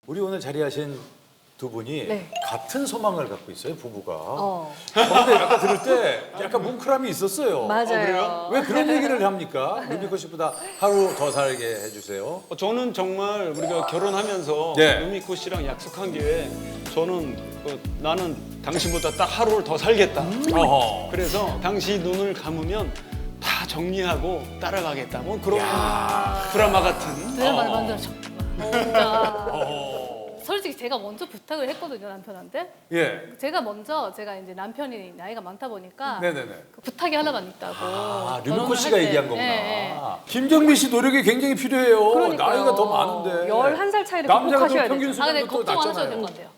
우리 오늘 자리하신 두 분이 네. 같은 소망을 갖고 있어요, 부부가. 근데 아까 들을 때 약간 뭉클함이 있었어요. 맞아요. 왜 그런 얘기를 합니까? 루미코 씨보다 하루 더 살게 해주세요. 저는 정말 우리가 결혼하면서 네. 루미코 씨랑 약속한 게 저는 나는 당신보다 딱 하루를 더 살겠다. 어허. 그래서 당신 눈을 감으면 다 정리하고 따라가겠다. 뭐 그런 드라마 같은. 내가 말 만들어. 어허. 솔직히 제가 먼저 부탁을 했거든요, 남편한테. 예. 제가 이제 남편이 나이가 많다 보니까 네네네. 그 부탁이 하나만 있다고. 아, 루미코 결혼을 씨가 할 때. 얘기한 거구나. 네, 김정민 씨 노력이 굉장히 필요해요. 그러니까요. 나이가 더 많은데. 11살 차이를 남자가 또 극복하셔야 평균 되죠. 아, 근데 수명도 또 걱정 안 하셔도 될 낮잖아요. 것 같아요.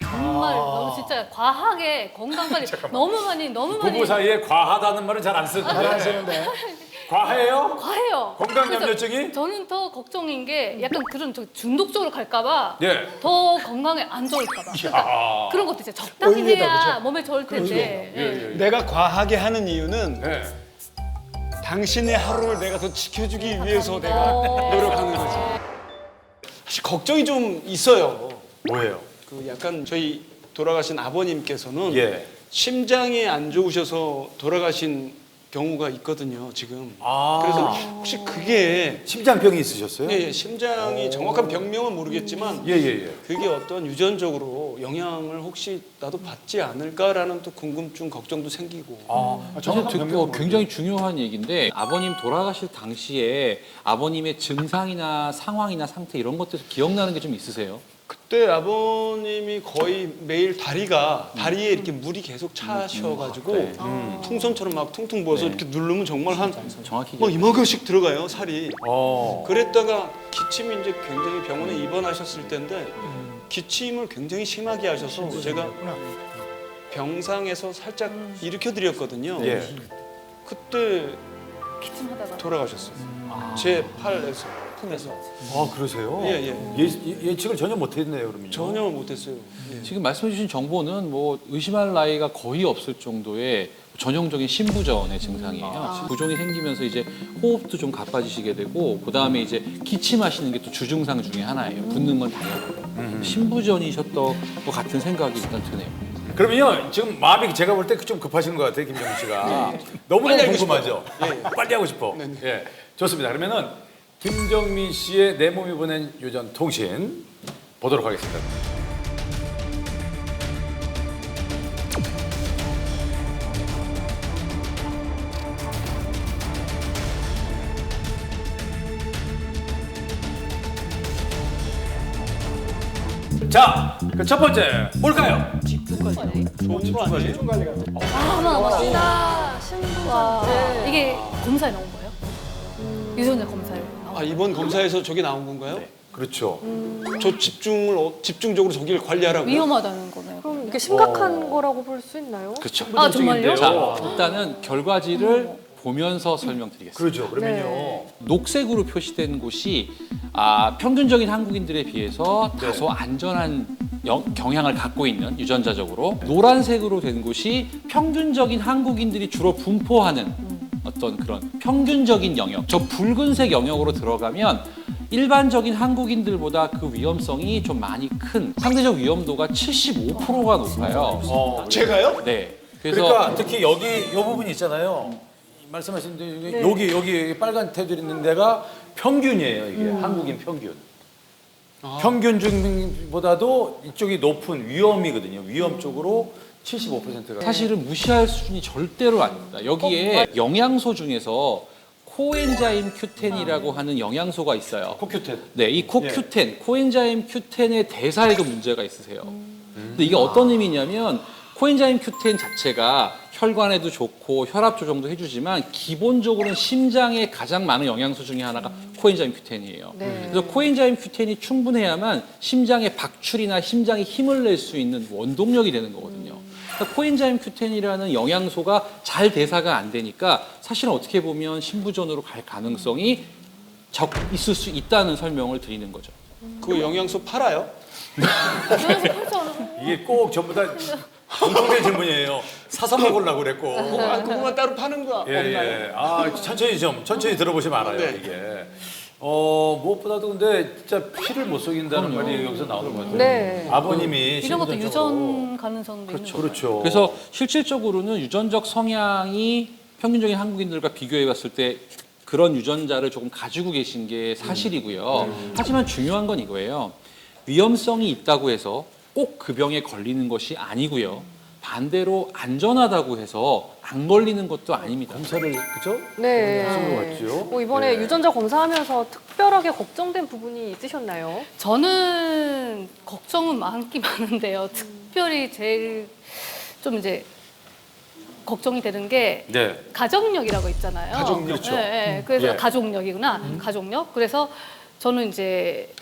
정말 너무 진짜 과하게 건강까지 너무 많이 부부 사이에 과하다는 말은 잘 안 쓰는데. 과해요? 과해요. 건강 그래서 염려증이? 저는 더 걱정인 게 약간 그런 저 중독적으로 갈까봐 예. 더 건강에 안 좋을까봐. 그러니까 그런 것도 이제 적당히 해야 몸에 좋을 텐데. 예. 내가 과하게 하는 이유는 네. 당신의 하루를 내가 더 지켜주기 위해서 내가 노력하는 거지. 사실 걱정이 좀 있어요. 뭐예요? 그 약간 저희 돌아가신 아버님께서는 예. 심장이 안 좋으셔서 돌아가신 경우가 있거든요, 지금. 아. 그래서 혹시 그게 심장병이 있으셨어요? 심장이 정확한 병명은 모르겠지만 예. 그게 어떤 유전적으로 영향을 혹시 나도 받지 않을까라는 또 궁금증, 걱정도 생기고. 사실 굉장히 중요한 얘기인데 아버님 돌아가실 당시에 아버님의 증상이나 상황이나 상태 이런 것들에서 기억나는 게 좀 있으세요? 그때 아버님이 거의 매일 다리에 이렇게 물이 계속 차셔가지고 풍선처럼 막 퉁퉁 부어서 이렇게 누르면 정말 한 정확히 뭐 이만큼씩 들어가요, 살이. 어. 그랬다가 기침이 이제 굉장히 병원에 입원하셨을 때인데 기침을 굉장히 심하게 하셔서 제가 병상에서 살짝 일으켜드렸거든요. 예. 그때 기침하다가. 돌아가셨어요. 제 팔에서, 품에서. 아, 그러세요? 예. 예측을 전혀 못했네요, 그러면. 전혀 못했어요. 예. 지금 말씀해주신 정보는 뭐 의심할 나이가 거의 없을 정도의 전형적인 신부전의 증상이에요. 부종이 생기면서 이제 호흡도 좀 가빠지시게 되고 그 다음에 이제 기침하시는 게 또 주증상 중에 하나예요. 붓는 건 당연하고 신부전이셨던 것 같은 생각이 일단 드네요. 그러면요, 지금 마음이 제가 볼 때 좀 급하신 것 같아요, 김정민 씨가. 너무너무 빨리 알고 궁금하죠? 빨리 하고 싶어. 예. 좋습니다. 그러면은 김정민 씨의 내 몸이 보낸 유전 통신 보도록 하겠습니다. 자, 그 첫 번째 뭘까요? 좋은 거 아니에요? 하나 남았습니다. 와. 이게 검사에 나온 거예요? 유전자 검사에 나온 아, 이번 검사에서 저게 나온 건가요? 그렇죠. 저 집중적으로 저기를 관리하라고. 위험하다는 거네요. 그럼 이게 심각한 거라고 볼 수 있나요? 그렇죠. 아, 정말요? 자, 일단은 결과지를 보면서 설명드리겠습니다. 그렇죠. 그러면요. 녹색으로 표시된 곳이 평균적인 한국인들에 비해서 다소 안전한 경향을 갖고 있는 유전자적으로, 노란색으로 된 곳이 평균적인 한국인들이 주로 분포하는 어떤 그런 평균적인 영역, 저 붉은색 영역으로 들어가면 일반적인 한국인들보다 그 위험성이 좀 많이 큰, 상대적 위험도가 75%가 높아요. 제가요? 네. 그러니까 특히 여기 이 부분 있잖아요. 말씀하신 데 여기 빨간 테두리 있는 데가 평균이에요. 이게 한국인 평균. 평균 중보다도 이쪽이 높은 위험이거든요. 위험 쪽으로 75%가. 사실은 무시할 수준이 절대로 아닙니다. 여기에 영양소 중에서 코엔자임 Q10이라고 하는 영양소가 있어요. 코큐텐. 네, 이 코큐텐, 코엔자임 Q10의 대사에도 문제가 있으세요. 근데 이게 어떤 의미냐면 코엔자임 Q10 자체가 혈관에도 좋고 혈압 조정도 해주지만 기본적으로는 심장에 가장 많은 영양소 중에 하나가 코엔자임 Q10이에요. 그래서 코엔자임 Q10이 충분해야만 심장의 박출이나 심장이 힘을 낼 수 있는 원동력이 되는 거거든요. 그러니까 코엔자임 Q10이라는 영양소가 잘 대사가 안 되니까 사실은 어떻게 보면 신부전으로 갈 가능성이 있을 수 있다는 설명을 드리는 거죠. 그 영양소 팔아요? 이게 꼭 전부 다 공통된 질문이에요. 사서 먹으려고 그랬고. 그거만 따로 파는 거 없나요? 천천히 들어보시면 알아요, 네. 이게. 무엇보다도 근데 진짜 피를 못 속인다는 말이 여기서 나오는 것 같아요. 네. 아버님이 이런 것도 심리적으로. 유전 가능성도 있는 거죠. 그렇죠. 그래서 실질적으로는 유전적 성향이 평균적인 한국인들과 비교해 봤을 때 그런 유전자를 조금 가지고 계신 게 사실이고요. 하지만 중요한 건 이거예요. 위험성이 있다고 해서 꼭 그 병에 걸리는 것이 아니고요. 반대로 안전하다고 해서 안 걸리는 것도 아닙니다. 검사를 그죠? 네. 하신 것 같죠? 뭐 이번에 네. 유전자 검사하면서 특별하게 걱정된 부분이 있으셨나요? 저는 걱정은 많긴 많은데요. 특별히 제일 좀 이제 걱정이 되는 게 네. 가족력이라고 있잖아요. 가족력. 그렇죠. 네, 네. 그래서 예. 가족력이구나. 가족력. 그래서 저는 이제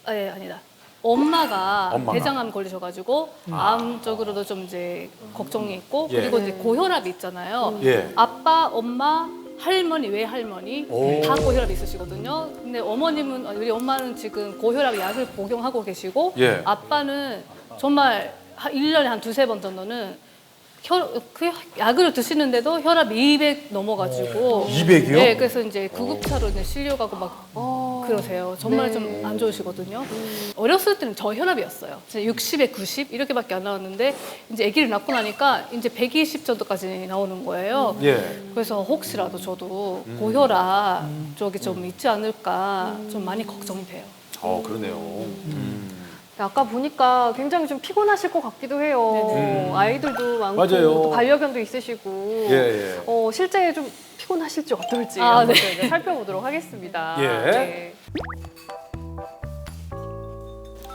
아니다. 엄마가 대장암 걸리셔가지고 암 쪽으로도 좀 이제 걱정이 있고 예. 그리고 이제 고혈압이 있잖아요. 예. 아빠, 엄마, 할머니, 외할머니 오. 다 고혈압이 있으시거든요. 근데 어머님은 우리 엄마는 지금 고혈압 약을 복용하고 계시고 예. 아빠는 정말 1년에 한 2-3번 정도는 그 약을 드시는데도 혈압 200 넘어가지고 200이요? 네, 그래서 이제 구급차로 이제 실려가고 막 그러세요. 정말 좀 안 좋으시거든요. 어렸을 때는 저혈압이었어요. 60에 90 이렇게밖에 안 나왔는데 이제 아기를 낳고 나니까 이제 120 정도까지 나오는 거예요. 예. 그래서 혹시라도 저도 고혈압 쪽이 좀 있지 않을까 좀 많이 걱정이 돼요. 그러네요. 아까 보니까 굉장히 좀 피곤하실 것 같기도 해요. 네네. 아이들도 많고 맞아요. 또 반려견도 있으시고 예, 예. 실제 좀 피곤하실지 어떨지 아, 한번 네. 저희가 살펴보도록 하겠습니다. 예. 네.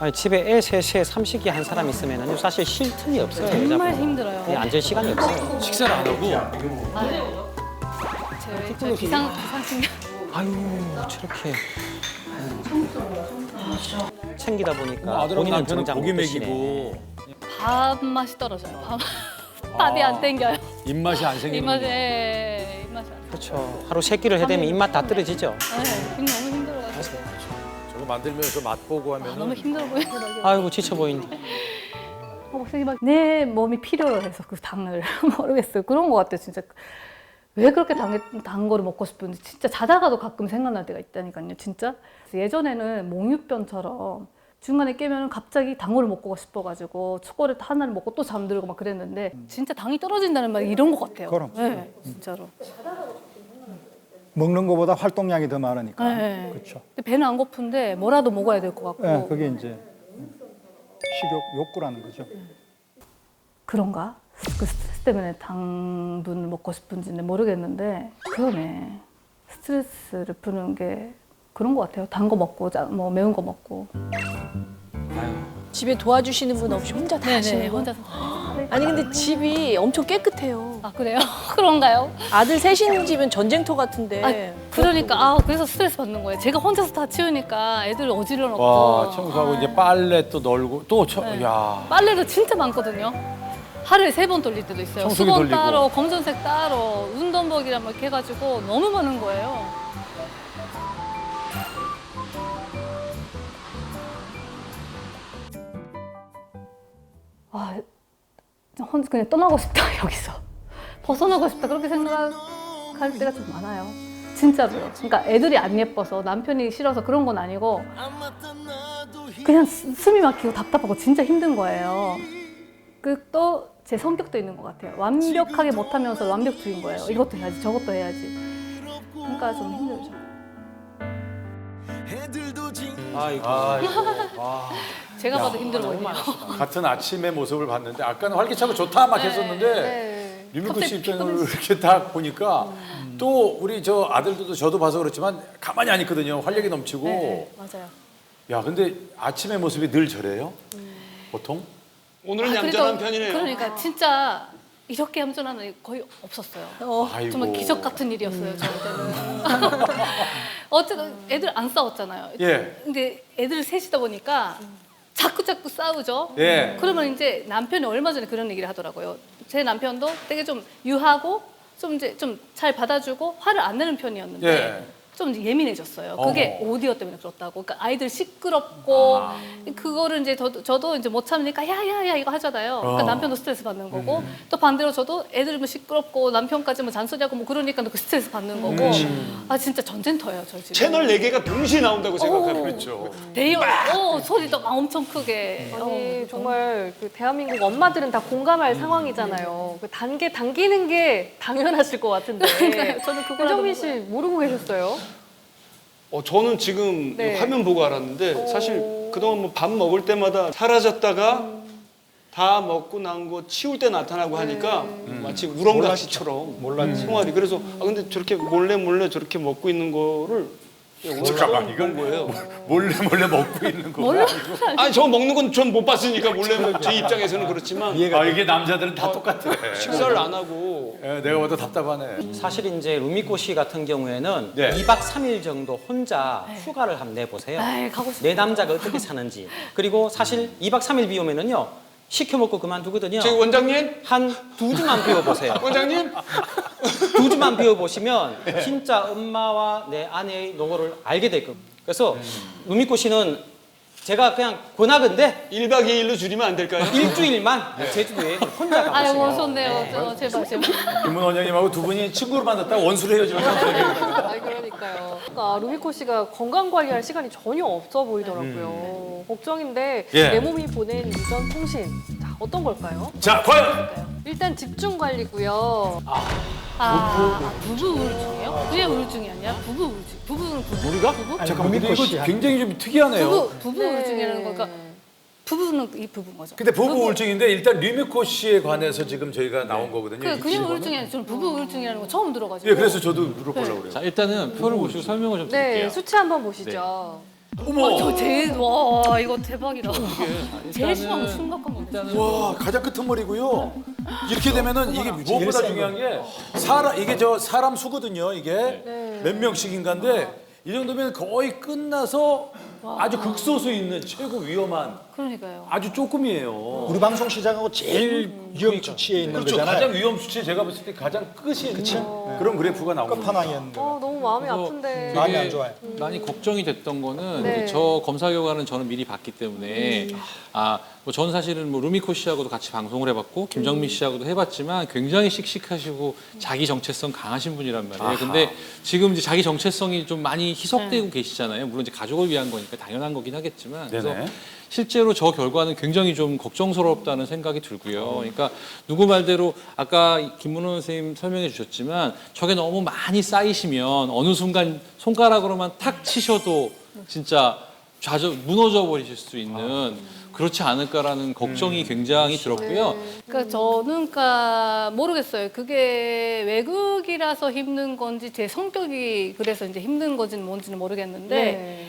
아니, 집에 애 셋에 삼식이 한 사람 있으면 사실 쉴 틈이 없어요. 정말 여자분은. 힘들어요. 그냥 앉을 시간이 없어요. 식사를 안 하고 저 기상신경 아유, 저렇게 챙기다 보니까 아들하고 본인은 남편은 정작 고기 못 드시네. 먹이고 밥맛이 떨어져요. 밥이 안 땡겨요. 입맛이 안 생기는 입맛이 거죠. 입맛이 안. 그렇죠. 하루 세 끼를 해대면 입맛 다 떨어지죠. 네, 너무 힘들어가지고 저거 만들면서 맛보고 하면 너무 힘들어 보이더라고요. 아이고 지쳐 보인다. 목소리 막내 몸이 필요로 해서 그 당을 모르겠어요. 그런 것 같아요, 진짜. 왜 그렇게 단 거를 먹고 싶은지 진짜 자다가도 가끔 생각날 때가 있다니까요, 진짜. 예전에는 몽유병처럼 중간에 깨면 갑자기 단 거를 먹고 싶어가지고 초콜릿 하나를 먹고 또 잠들고 막 그랬는데 진짜 당이 떨어진다는 말이 이런 것 같아요. 그럼. 네, 진짜로. 먹는 것보다 활동량이 더 많으니까. 네. 그렇죠. 근데 배는 안 고픈데 뭐라도 먹어야 될 것 같고. 예, 그게 이제 식욕 욕구라는 거죠. 그런가? 그 스트레스 때문에 당분을 먹고 싶은지는 모르겠는데 그러네. 스트레스를 푸는 게 그런 것 같아요. 단 거 먹고 뭐 매운 거 먹고. 집에 도와주시는 분 없이 혼자 다 하시는 거? 혼자서. 아니 근데 집이 엄청 깨끗해요. 아 그래요? 그런가요? 아들 셋인 집은 전쟁터 같은데. 아, 그러니까 그래서 스트레스 받는 거예요. 제가 혼자서 다 치우니까 애들 어지러 놓고. 와 청소하고 이제 빨래 또 널고 또 네. 야 빨래도 진짜 많거든요. 하루에 3번 돌릴 때도 있어요. 청소기 수건 돌리고. 따로, 검정색 따로, 운동복이랑 막 이렇게 해가지고 너무 많은 거예요. 그냥 떠나고 싶다 여기서 벗어나고 싶다 그렇게 생각할 때가 좀 많아요. 진짜로요. 그러니까 애들이 안 예뻐서 남편이 싫어서 그런 건 아니고 그냥 숨이 막히고 답답하고 진짜 힘든 거예요. 그 또 제 성격도 있는 것 같아요. 완벽하게 못하면서 완벽주의인 거예요. 이것도 해야지 저것도 해야지. 그러니까 좀 힘들죠. 아이고. 와 제가 봐도 힘들어 보이네요. 같은 아침의 모습을 봤는데 아까는 활기차고 좋다 막 했었는데 네. 유미구 씨 갑자기 입장으로 이렇게 딱 보니까 또 우리 저 아들들도 저도 봐서 그렇지만 가만히 안 있거든요. 활력이 넘치고. 네, 맞아요. 야 근데 아침의 모습이 늘 저래요? 보통? 오늘은 그래도 얌전한 편이네요. 그러니까 진짜 이렇게 얌전한 애 거의 없었어요. 아이고. 정말 기적 같은 일이었어요, 저한테는. 어쨌든 애들 안 싸웠잖아요. 예. 근데 애들 셋이다 보니까 자꾸 싸우죠. 예. 그러면 이제 남편이 얼마 전에 그런 얘기를 하더라고요. 제 남편도 되게 좀 유하고 좀 이제 좀 잘 받아주고 화를 안 내는 편이었는데 예. 좀 예민해졌어요. 그게 오디오 때문에 그렇다고. 그러니까 아이들 시끄럽고 그거를 이제 저도 이제 못 참으니까 야야야 이거 하잖아요. 그러니까 남편도 스트레스 받는 거고 또 반대로 저도 애들 뭐 시끄럽고 남편까지 뭐 잔소리하고 뭐 그러니까 그 스트레스 받는 거고 아 진짜 전쟁터예요 저 지금. 채널 4개가 동시에 나온다고 생각하면 그렇죠. 대형 소리도 막 엄청 크게. 아니 정말 그 대한민국 엄마들은 다 공감할 상황이잖아요. 그 단계 당기는 게 당연하실 것 같은데. 저는 그거라도 윤정민 씨 모르고 계셨어요? 저는 지금 네. 화면 보고 알았는데 사실 그동안 뭐 밥 먹을 때마다 사라졌다가 다 먹고 난 거 치울 때 나타나고 하니까 마치 우렁각시처럼 생활이 그래서 근데 저렇게 몰래 저렇게 먹고 있는 거를 잠깐만, 이건 거예요. 몰래 먹고 있는 거. 몰라. 아니 저 먹는 건 전 못 봤으니까 몰래 제 입장에서는 그렇지만 이게 남자들은 다 똑같아. 식사를 안 하고 내가 봐도 답답하네. 사실 이제 루미코 씨 같은 경우에는 네. 2박 3일 정도 혼자 휴가를 한번 내보세요. 아이, 가고 싶어. 내 남자가 어떻게 사는지. 그리고 사실 2박 3일 비 오면은요. 시켜 먹고 그만두거든요. 저기 원장님 한 2주만 비워보세요. 원장님 2주만 비워보시면 진짜 엄마와 내 아내의 노고를 알게 될 겁니다. 그래서 루미코 씨는 제가 그냥 권하건데 1박 2일로 줄이면 안 될까요? 일주일만 제주도에 혼자 아유 가보세요. 무섭네요. 제발. 김문 원장님하고 두 분이 친구로 만났다가 원수로 헤어지면 아니 그러니까요. 그러니까 루미코 씨가 건강 관리할 시간이 전혀 없어 보이더라고요. 걱정인데 예. 내 몸이 보낸 유전 통신. 자, 어떤 걸까요? 자, 과연 일단 집중 관리고요. 부부 우울증이요? 그냥 우울증이 아니야? 부부 우울증. 부부는 부부. 우리가? 부부? 잠깐만, 근데 루미코 이거 씨. 굉장히 좀 특이하네요. 부부 우울증이라는 거니까 부부는 이 부부인 거죠. 근데 부부 우울증인데 일단 류미코 씨에 관해서 지금 저희가 나온 거거든요. 이 그냥 질문은. 우울증이 아니라 저는 부부 우울증이라는 거 처음 들어가지고. 예, 그래서 저도 물어보려고 그래요. 자, 일단은 표를 보시고 설명을 좀 드릴게요. 네, 수치 한번 보시죠. 어머, 저 제일 와 이거 대박이다. 제일 일단은- 심한 심각한 거. 일단은 와 가장 끝머리고요. 이렇게 되면은 이게 무엇보다 센 중요한 게 이게 저 사람 수거든요. 이게 몇 명씩인가인데 이 정도면 거의 끝나서 아주 극소수 있는 최고 위험한 그러니까요. 아주 조금이에요. 우리 방송 시작하고 제일 위험 수치에 있는 그렇죠. 거잖아요. 가장 위험 수치 제가 봤을 때 가장 끝이 있는 그런 그래프가 나옵니다. 끝판왕이었는데 너무 마음이 그래서 아픈데. 마음이 안 좋아요. 많이 걱정이 됐던 거는 네. 이제 저 검사 결과는 저는 미리 봤기 때문에 뭐 저는 사실은 뭐 루미코 씨하고도 같이 방송을 해봤고 김정민 씨하고도 해봤지만 굉장히 씩씩하시고 자기 정체성 강하신 분이란 말이에요. 근데 지금 이제 자기 정체성이 좀 많이 희석되고 계시잖아요. 물론 이제 가족을 위한 거니까 당연한 거긴 하겠지만 그래서 네네. 실제로 저 결과는 굉장히 좀 걱정스럽다는 생각이 들고요. 그러니까 누구 말대로 아까 김문호 선생님 설명해 주셨지만 저게 너무 많이 쌓이시면 어느 순간 손가락으로만 탁 치셔도 진짜 무너져 버리실 수 있는 그렇지 않을까라는 걱정이 굉장히 들었고요. 그러니까 저는 모르겠어요. 그게 외국이라서 힘든 건지 제 성격이 그래서 이제 힘든 건지는 뭔지는 모르겠는데 네.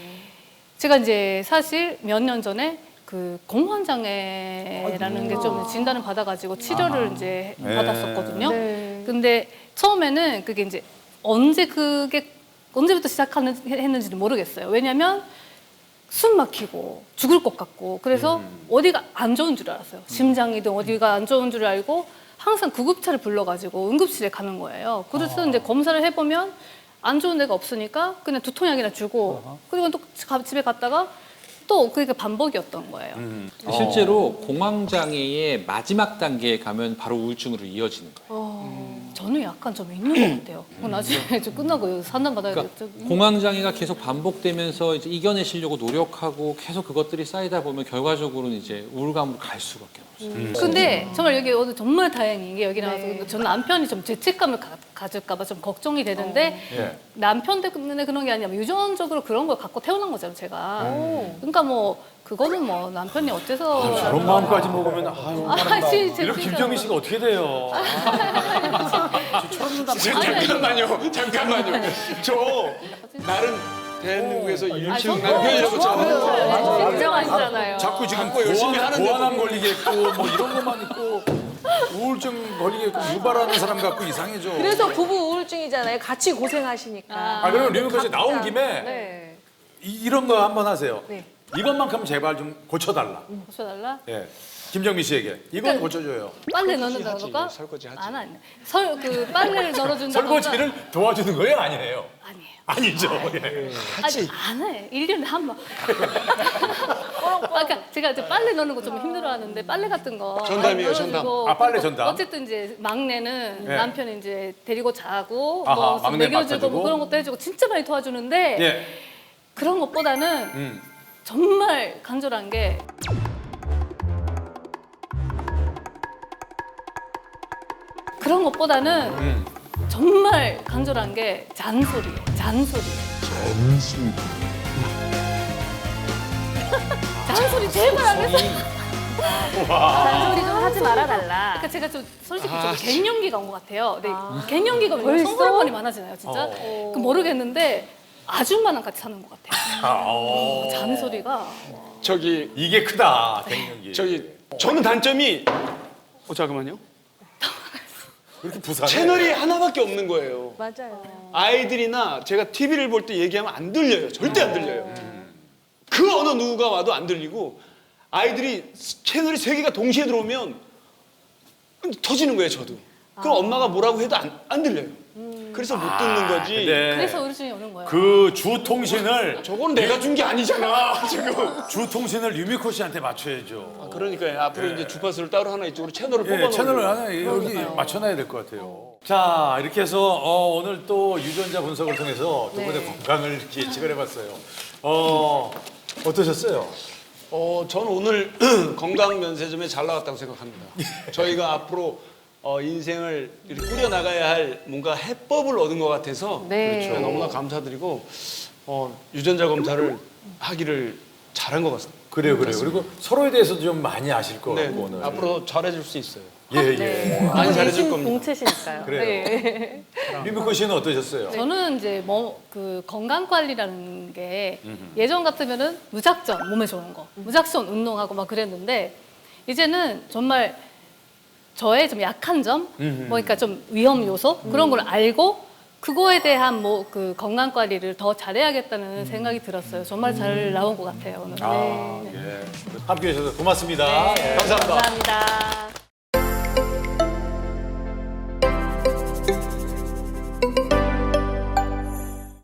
제가 이제 사실 몇 년 전에 그 공황장애라는 게 좀 진단을 받아가지고 치료를 이제 네. 받았었거든요. 네. 근데 처음에는 그게 이제 언제부터 시작했는지는 모르겠어요. 왜냐면 숨 막히고 죽을 것 같고 그래서 어디가 안 좋은 줄 알았어요. 심장이든 어디가 안 좋은 줄 알고 항상 구급차를 불러가지고 응급실에 가는 거예요. 그래서 이제 검사를 해보면 안 좋은 데가 없으니까 그냥 두통약이나 주고 그리고 또 집에 갔다가 또 그게 반복이었던 거예요. 실제로 공황장애의 마지막 단계에 가면 바로 우울증으로 이어지는 거예요. 저는 약간 좀 있는 것 같아요. 그건 나중에 좀 끝나고 상담 받아야 그러니까 되겠죠. 공황장애가 계속 반복되면서 이제 이겨내시려고 노력하고 계속 그것들이 쌓이다 보면 결과적으로는 이제 우울감으로 갈 수밖에 없어요. 근데 정말 여기 오늘 정말 다행인 게 여기 나와서 저는 남편이 좀 죄책감을 가질까봐 좀 걱정이 되는데 예. 남편 때문에 그런 게 아니라 유전적으로 그런 걸 갖고 태어난 거잖아요, 제가. 그러니까 뭐 그거는 뭐 남편이 어째서 저런 마음까지 먹으면 아유. 진짜 이런 김정민 씨가 어떻게 돼요? 잠깐만요. 저 나름 대한민국에서 1층 저거 남편이라고 저 진짜 아니잖아요. 자꾸 지금 열심히 하는데도 고환암 걸리겠고 뭐 이런 것만 있고 우울증 걸리겠고 유발하는 사람 같고 이상해져. 그래서 부부 우울증이잖아요. 같이 고생하시니까. 그러면 류미코 씨 나온 김에 네. 이런 거 한번 하세요. 네. 이것만큼 제발 좀 고쳐달라. 고쳐달라? 예. 김정민 씨에게 이건 고쳐줘요. 빨래 하지, 넣는다던가 설거지 하지. 안 하네. 그 빨래를 널어준다던가 설거지를 도와주는 거예요, 아니에요? 아니에요. 아니죠. 예. 아니, 안 해. 1년에 한 번. 그러니까 제가 이제 빨래 넣는 거 좀 힘들어하는데 빨래 같은 거 전담이에요, 널어주고 전담. 아, 빨래 전담? 어쨌든 이제 막내는 네. 남편이 이제 데리고 자고 아하, 뭐 막내 먹여주고 맡아주고. 뭐 그런 것도 해주고 진짜 많이 도와주는데 예. 그런 것보다는 정말 간절한 게 그런 것보다는 정말 간절한 게 잔소리예요. 잔소리 제발 안 해서. 잔소리 좀 하지 말아달라. 그러니까 제가 좀 솔직히 좀 갱년기가 온 것 같아요. 근데 갱년기가 왜 벌써? 손가락이 많아지나요, 진짜? 그 모르겠는데 아줌마랑 같이 사는 것 같아요. 잔소리가. 저기 이게 크다, 갱년기. 저는 단점이 잠깐만요. 그렇게 부산에 채널이 하나밖에 없는 거예요. 맞아요. 아이들이나 제가 TV를 볼 때 얘기하면 안 들려요. 절대 안 들려요. 그 어느 누구가 와도 안 들리고 아이들이 채널이 3개가 동시에 들어오면 터지는 거예요, 저도. 그럼 엄마가 뭐라고 해도 안 들려요. 그래서 못 듣는 거지. 그래서 의료진이 오는 거예요. 그 주통신을 저건 내가 준 게 아니잖아, 지금. 주통신을 유미코 씨한테 맞춰야죠. 그러니까요. 앞으로 이제 주파수를 따로 하나 이쪽으로 채널을 예, 뽑아놓은 채널을 하나 여기 맞춰놔야 될 것 같아요. 자, 이렇게 해서 오늘 또 유전자 분석을 통해서 두 분의 건강을 이렇게 예측을 해봤어요. 어떠셨어요? 저는 오늘 건강 면세점에 잘 나왔다고 생각합니다. 저희가 앞으로 인생을 이렇게 꾸려나가야 할 뭔가 해법을 얻은 것 같아서 네. 그렇죠. 너무나 감사드리고 유전자 검사를 하기를 잘한 것 같습니다. 그래요. 그리고 서로에 대해서 좀 많이 아실 것 네, 같고 오늘. 앞으로 잘해줄 수 있어요. 예. 많이 잘해줄 내신 겁니다. 동체시니까요. 그래요. 네. 유미코 씨는 어떠셨어요? 저는 이제 그 건강 관리라는 게 예전 같으면은 무작정 몸에 좋은 거, 무작정 운동하고 막 그랬는데 이제는 정말 저의 좀 약한 점, 그러니까 좀 위험 요소 그런 걸 알고 그거에 대한 뭐 그 건강 관리를 더 잘해야겠다는 생각이 들었어요. 정말 잘 나온 것 같아요 오늘. 예. 함께해 주셔서 고맙습니다. 예. 감사합니다. 감사합니다.